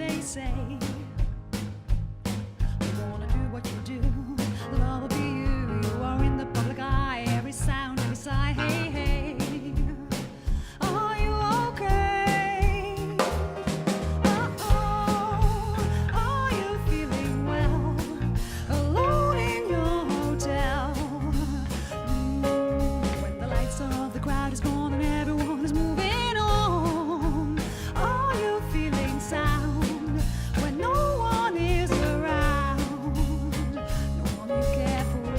they say. You wanna do what you do, love will be you. You are in the public eye, every sound, every sigh. Hey, hey, are you okay? Uh-oh, are you feeling well? Alone in your hotel. When the lights of the crowd is gone and everyone is moving on. Are you feeling sound when no one is around? No one you care for.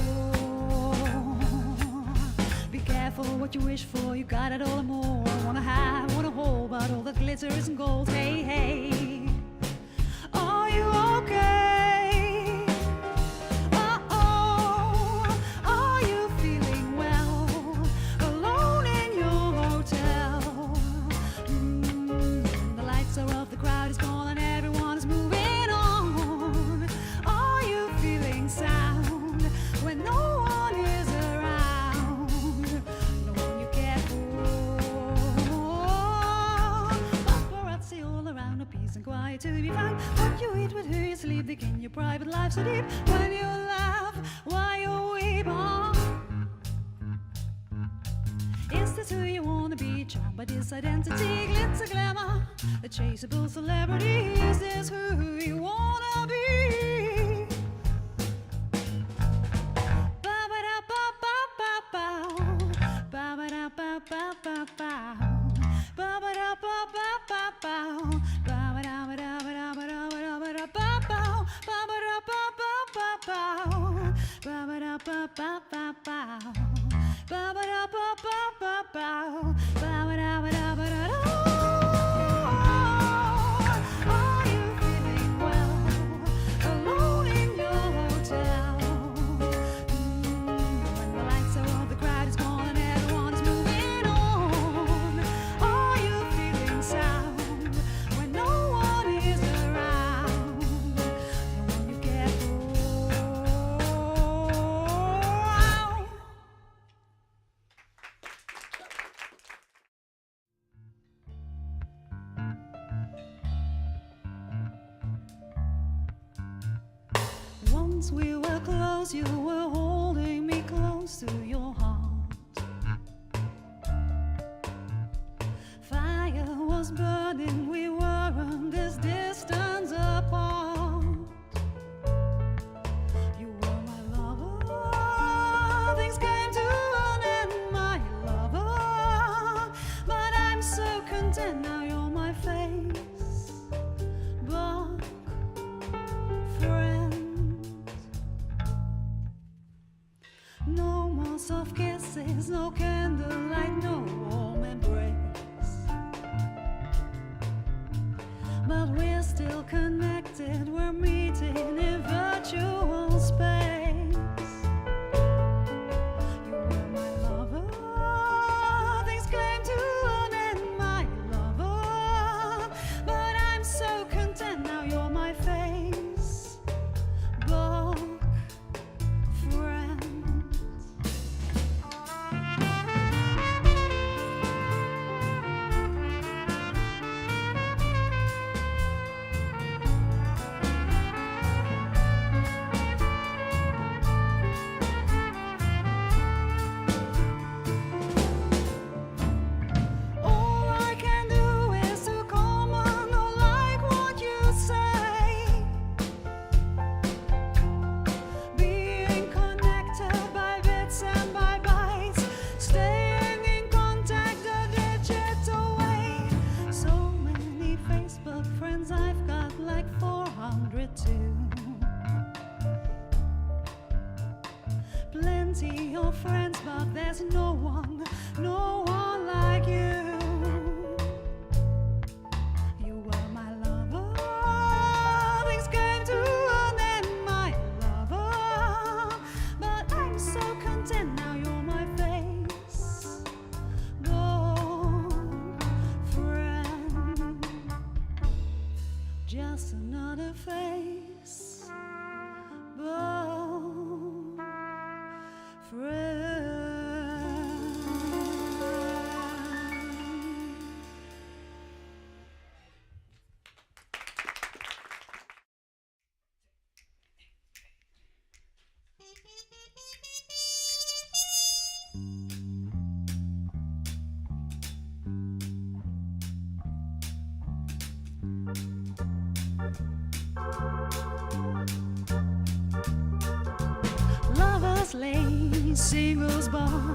Be careful what you wish for, you got it all and more. Wanna have, wanna hold, but all that glitter isn't gold. Hey, hey, are you okay? Uh-oh, are you feeling well? Alone in your hotel. When the lights are off, the crowd is gone and everyone is moving on. Are you feeling sound when no one is around? No one you care for. Paparazzi all around, no peace and quiet to be found. What you eat, with who you sleep, they in your private life so deep. When you laugh, why you weep, huh? Is this who you wanna be? Charmed by this identity, glitz, glamour, a chaseable celebrity. Is this who you wanna be? Ba-ba-da-ba-ba-ba-bow. Ba-ba-da-ba-ba-ba-bow. Ba-ba-da-ba-ba-ba-bow. Ba-ba-da-ba-da-ba-da-ba-da-ba-da-ba-bow. Ba-ba-da-ba-ba-ba-bow. Ba-ba-da-ba-ba-ba-bow. Ba-ba-da-ba-ba-ba-bow. Ba-ba-da-ba-da-ba-da-da. Are you feeling well? Alone in your hotel. When the lights are off, the crowd is gone and everyone is moving on. Are you feeling sound when no one is around? No one you care for. Once we were close, you were holding me close to your heart. Fire was burning, we weren't this distance apart. You were my lover, things came to an end, my lover. But I'm so content now, you're my Facebook friend. No more soft kisses, no candlelight, no warm embrace. But we're still connected, we're meeting in virtual space. You were my lover, things came to an end, my lover. But I'm so content now, you're my Facebook friend. All I can do is to comment or like what you say. Being connected by bits and by bytes, staying in contact the digital way. So many Facebook friends, I've got like 400 too. Plenty of friends, but there's no one like you. You were my lover, things came to an end, my lover. But I'm so content now, you're my Facebook friend. Just another Facebook friend. lane, singles bar,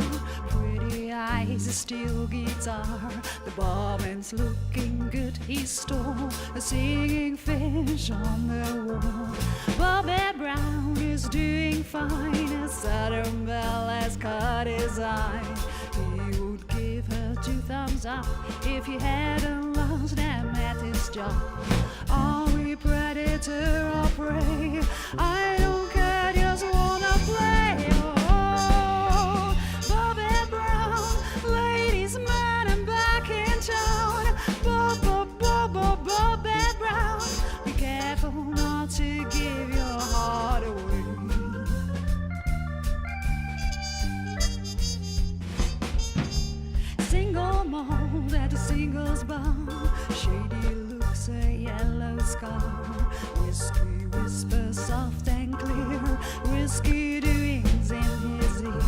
pretty eyes, a steel guitar. The barman's looking good, he stole a singing fish on the wall. Bobby Brown is doing fine, a Southern belle has caught his eye. He would give her 2 thumbs up if he hadn't lost them at his job. Are we predator or prey? I don't care, just wanna play. Oh, Bobby Brown, ladies, man, I'm back in town. Bobby Brown, be careful not to give your heart away. Single malt at a singles bar, shady looks, a yellow scar. Whiskey whispers soft and clear, whiskey doings in his ear.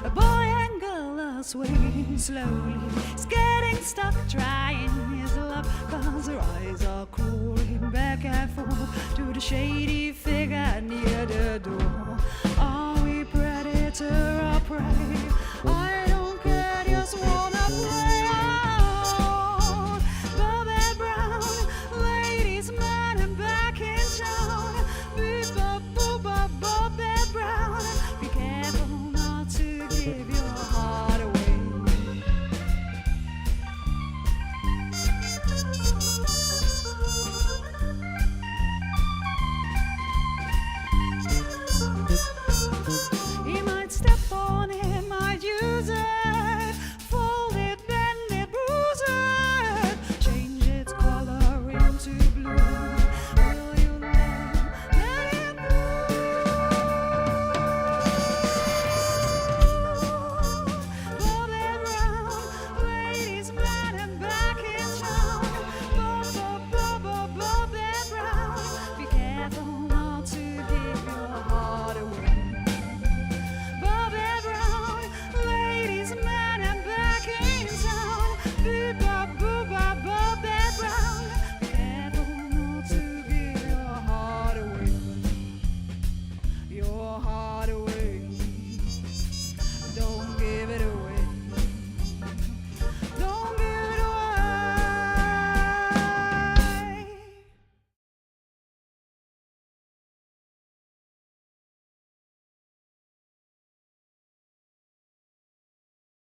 A boy and girl are swaying slowly, he's getting stuck trying his luck, 'cause her eyes are crawling back and forth to the shady figure near the door.